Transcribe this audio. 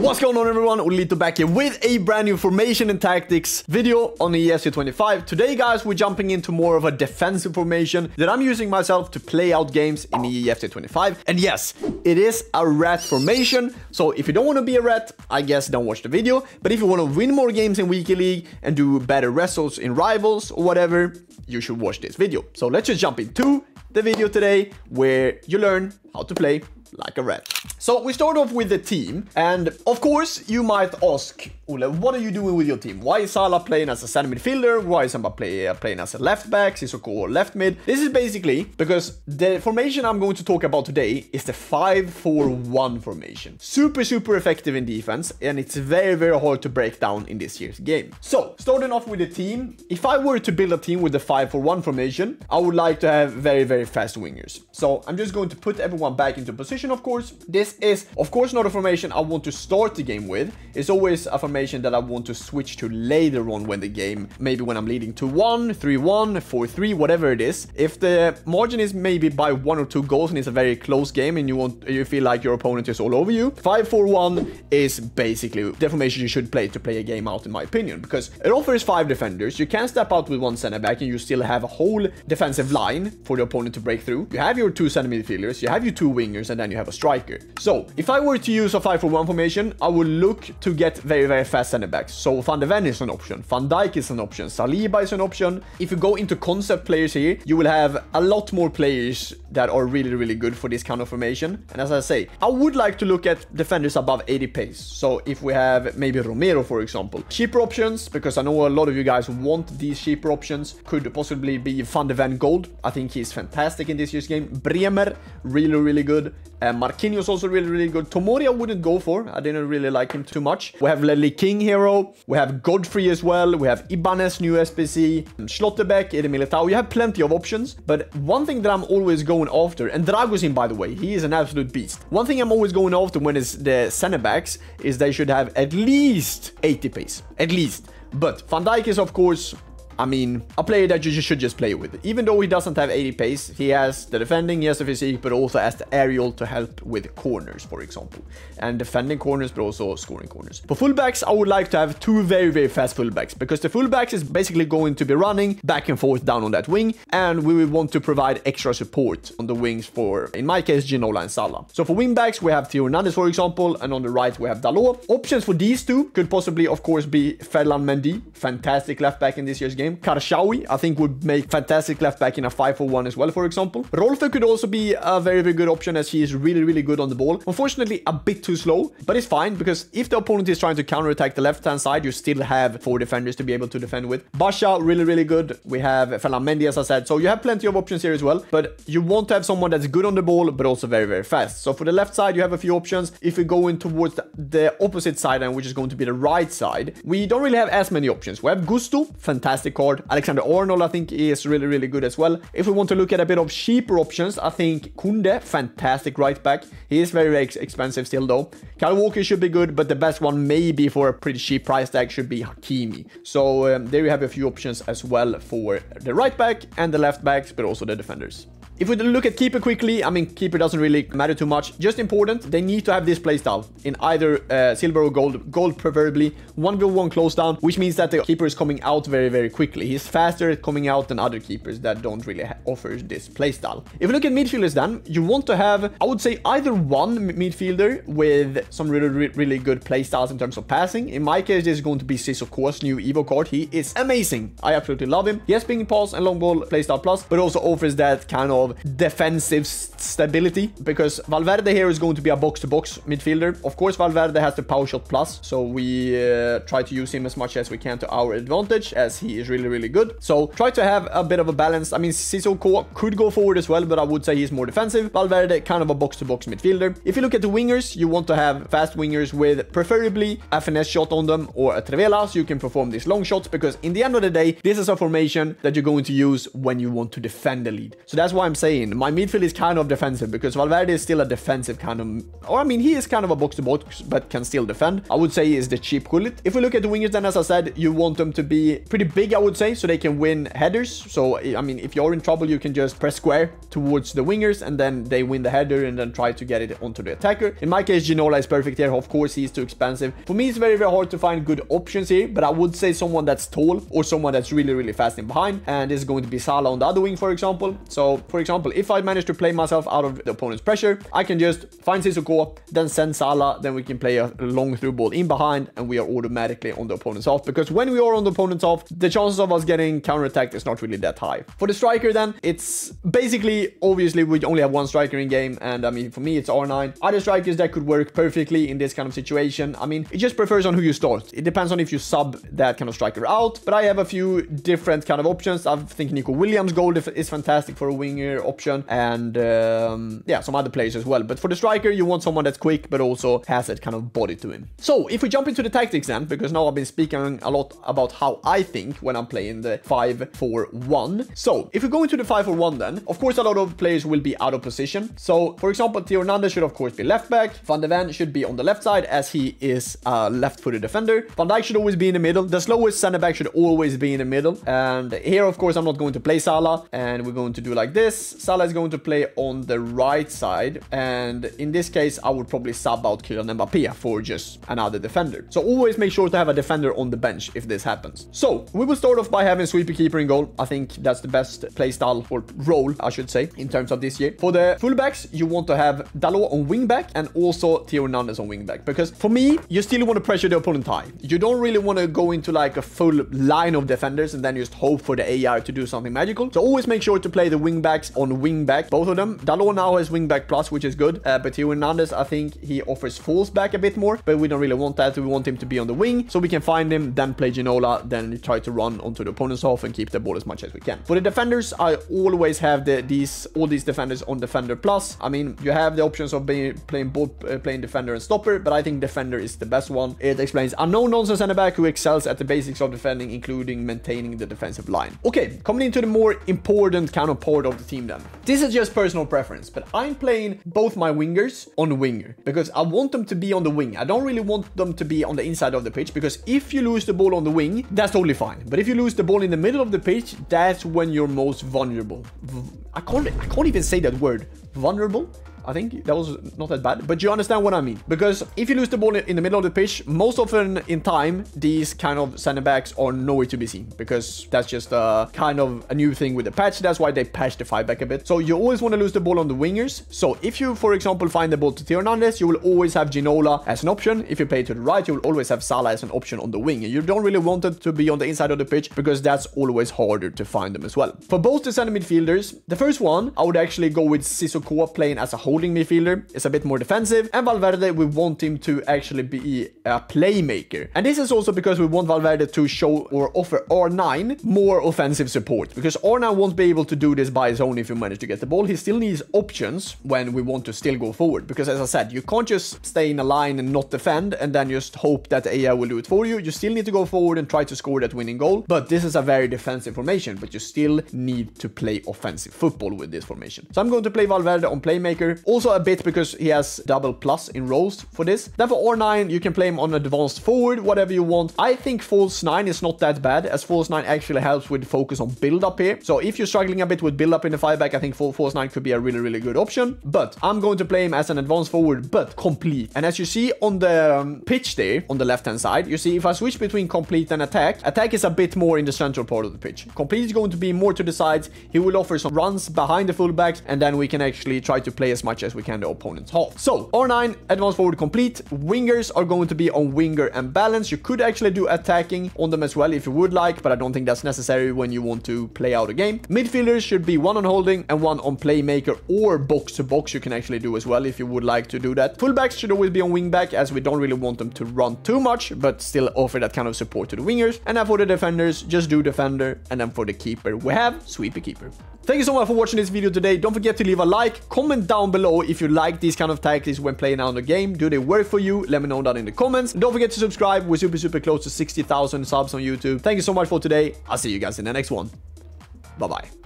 What's going on, everyone? Ollelito back here with a brand new formation and tactics video on the EFC 25. Today, guys, we're jumping into more of a defensive formation that I'm using myself to play out games in the EFC 25. And yes, it is a rat formation. So if you don't want to be a rat, I guess don't watch the video. But if you want to win more games in Weekly League and do better results in Rivals or whatever, you should watch this video. So let's just jump into the video today where you learn how to play like a rat. So we start off with the team, and of course you might ask, Olle, what are you doing with your team? Why is Salah playing as a center midfielder? Why is Samba playing as a left back, Sissoko left mid? This is basically because the formation I'm going to talk about today is the 5-4-1 formation. Super effective in defense, and it's very hard to break down in this year's game. So starting off with the team, if I were to build a team with the 5-4-1 formation, I would like to have very fast wingers. So I'm just going to put everyone back into position. Of course, this is of course not a formation I want to start the game with. It's always a formation that I want to switch to later on when the game, maybe when I'm leading 2-1, 3-1, 4-3, whatever it is. If the margin is maybe by 1 or 2 goals and it's a very close game and you feel like your opponent is all over you, 5-4-1 is basically the formation you should play to play a game out, in my opinion, because it offers 5 defenders. You can step out with 1 center back and you still have a whole defensive line for the opponent to break through. You have your 2 center midfielders, you have your 2 wingers, and then you have a striker. So if I were to use a 5-4-1 formation, I would look to get very fast center backs. So Van de Ven is an option, Van Dijk is an option, Saliba is an option. If you go into concept players here, you will have a lot more players that are really good for this kind of formation. And as I say, I would like to look at defenders above 80 pace. So if we have maybe Romero, for example, cheaper options, because I know a lot of you guys want these cheaper options, could possibly be Van de Ven Gold. I think he's fantastic in this year's game. Bremer, really good. Marquinhos also really good. Tomori I wouldn't go for. I didn't really like him too much. We have Ledley King hero. We have Godfrey as well. We have Ibanez, new SPC. Schlotterbeck, Eden Militao. You have plenty of options. But one thing that I'm always going after, and Dragusin, by the way, he is an absolute beast. One thing I'm always going after when it's the center backs is they should have at least 80 pace. At least. But Van Dijk is, of course, I mean, a player that you should just play with. Even though he doesn't have 80 pace, he has the defending, he has the physique, but also has the aerial to help with corners, for example. And defending corners, but also scoring corners. For fullbacks, I would like to have 2 very fast fullbacks, because the fullbacks is basically going to be running back and forth down on that wing, and we will want to provide extra support on the wings for, in my case, Ginola and Salah. So for wingbacks, we have Theo Hernandez, for example, and on the right, we have Dalot. Options for these 2 could possibly, of course, be Ferland Mendy, fantastic left back in this year's game. Karshawi, I think, would make fantastic left back in a 5-4-1 as well, for example. Rolfe could also be a very good option, as he is really good on the ball. Unfortunately, a bit too slow, but it's fine, because if the opponent is trying to counterattack the left-hand side, you still have 4 defenders to be able to defend with. Basha, really good. We have Ferland Mendy, as I said. So you have plenty of options here as well, but you want to have someone that's good on the ball, but also very fast. So for the left side, you have a few options. If we go in towards the opposite side, and which is going to be the right side, we don't really have as many options. We have Gusto, fantastic card. Alexander Arnold, I think, is really good as well. If we want to look at a bit of cheaper options, I think Kunde, fantastic right back. He is very expensive still, though. Kyle Walker should be good, but the best one maybe for a pretty cheap price tag should be Hakimi. So there you have a few options as well for the right back and the left backs, but also the defenders. If we look at keeper quickly, I mean, keeper doesn't really matter too much. Just important, they need to have this playstyle in either silver or gold. Gold preferably. 1v1 close down, which means that the keeper is coming out very quickly. He's faster at coming out than other keepers that don't really offer this playstyle. If we look at midfielders then, you want to have, I would say, either one midfielder with some really good playstyles in terms of passing. In my case, this is going to be Sissoko's new Evo card. He is amazing. I absolutely love him. He has ping pass and long ball playstyle plus, but also offers that kind of defensive stability, because Valverde here is going to be a box-to-box midfielder. Of course, Valverde has the power shot plus, so we try to use him as much as we can to our advantage, as he is really good. So try to have a bit of a balance. I mean, Sissoko could go forward as well, but I would say he's more defensive. Valverde, kind of a box-to-box midfielder. If you look at the wingers, you want to have fast wingers with preferably a finesse shot on them or a Trivela, so you can perform these long shots, because in the end of the day, this is a formation that you're going to use when you want to defend the lead. So that's why I'm saying, my midfield is kind of defensive because Valverde is still a defensive kind of, or I mean, he is kind of a box-to-box, but can still defend. I would say he is the cheap bullet. If we look at the wingers, then as I said, you want them to be pretty big, I would say, so they can win headers. So, I mean, if you're in trouble, you can just press square towards the wingers and then they win the header and then try to get it onto the attacker. In my case, Ginola is perfect here. Of course, he's too expensive. For me, it's very, very hard to find good options here, but I would say someone that's tall or someone that's really, really fast in behind, and this is going to be Salah on the other wing, for example. So, for example, if I manage to play myself out of the opponent's pressure, I can just find Sissoko, then send Salah, then we can play a long through ball in behind, and we are automatically on the opponent's half, because when we are on the opponent's half, the chances of us getting counter-attacked is not really that high. For the striker then, it's basically, obviously, we only have one striker in game, and I mean, for me, it's R9. Other strikers that could work perfectly in this kind of situation, I mean, it just prefers on who you start. It depends on if you sub that kind of striker out, but I have a few different kind of options. I think Nico Williams gold is fantastic for a winger option, and yeah, some other players as well. But for the striker, you want someone that's quick, but also has that kind of body to him. So if we jump into the tactics then, because now I've been speaking a lot about how I think when I'm playing the 5-4-1. So if we go into the 5-4-1 then, of course, a lot of players will be out of position. So for example, Theo Hernandez should of course be left back. Van de Ven should be on the left side as he is a left-footed defender. Van Dijk should always be in the middle. The slowest center back should always be in the middle. And here, of course, I'm not going to play Salah, and we're going to do like this. Salah is going to play on the right side, and in this case, I would probably sub out Kylian Mbappé for just another defender. So always make sure to have a defender on the bench if this happens. So we will start off by having sweeper keeper in goal. I think that's the best play style or role, I should say, in terms of this year. For the fullbacks, you want to have Dalot on wing back and also Theo Hernandez on wing back, because for me, you still want to pressure the opponent high. You don't really want to go into like a full line of defenders and then just hope for the AI to do something magical. So always make sure to play the wing backs on wing back, both of them. Dalot now has wing back plus, which is good, but Theo Hernandez, I think he offers falls back a bit more, but we don't really want that. We want him to be on the wing so we can find him, then play Ginola, then try to run onto the opponent's half and keep the ball as much as we can. For the defenders, I always have all these defenders on defender plus. I mean, you have the options of playing defender and stopper, but I think defender is the best one. It explains a no-nonsense center back who excels at the basics of defending, including maintaining the defensive line. Okay, coming into the more important kind of part of the team then. This is just personal preference, but I'm playing both my wingers on winger because I want them to be on the wing. I don't really want them to be on the inside of the pitch, because if you lose the ball on the wing, that's totally fine. But if you lose the ball in the middle of the pitch, that's when you're most vulnerable. I can't even say that word. Vulnerable? I think that was not that bad, but you understand what I mean. Because if you lose the ball in the middle of the pitch, most often in time, these kind of center backs are nowhere to be seen, because that's just a kind of a new thing with the patch. That's why they patched the 5-back a bit. So you always want to lose the ball on the wingers. So if you, for example, find the ball to Theo Hernandez, you will always have Ginola as an option. If you play to the right, you will always have Salah as an option on the wing. And you don't really want it to be on the inside of the pitch, because that's always harder to find them as well. For both the center midfielders, the first one, I would actually go with Sissoko playing as a holding midfielder. It's a bit more defensive, and Valverde, we want him to actually be a playmaker. And this is also because we want Valverde to show or offer R9 more offensive support, because R9 won't be able to do this by his own if you manage to get the ball. He still needs options when we want to still go forward, because as I said, you can't just stay in a line and not defend and then just hope that the AI will do it for you. You still need to go forward and try to score that winning goal. But this is a very defensive formation, but you still need to play offensive football with this formation. So I'm going to play Valverde on playmaker, also a bit because he has double plus in roles for this. Then for R9, you can play him on advanced forward, whatever you want. I think false 9 is not that bad, as false 9 actually helps with focus on build up here. So if you're struggling a bit with build up in the 5-back, I think false 9 could be a really, really good option. But I'm going to play him as an advanced forward, but complete. And as you see on the pitch there, on the left-hand side, you see if I switch between complete and attack is a bit more in the central part of the pitch. Complete is going to be more to the sides. He will offer some runs behind the fullbacks, and then we can actually try to play as much as we can the opponent's half. So R9, advanced forward complete. Wingers are going to be on winger and balance. You could actually do attacking on them as well if you would like, but I don't think that's necessary when you want to play out a game. Midfielders should be one on holding and one on playmaker, or box to box you can actually do as well if you would like to do that. Fullbacks should always be on wingback, as we don't really want them to run too much, but still offer that kind of support to the wingers. And then for the defenders, just do defender. And then for the keeper, we have sweeper keeper. Thank you so much for watching this video today. Don't forget to leave a like, comment down below if you like these kind of tactics when playing out the game. Do they work for you? Let me know that in the comments. And don't forget to subscribe. We're super close to 60,000 subs on YouTube. Thank you so much for today. I'll see you guys in the next one. Bye-bye.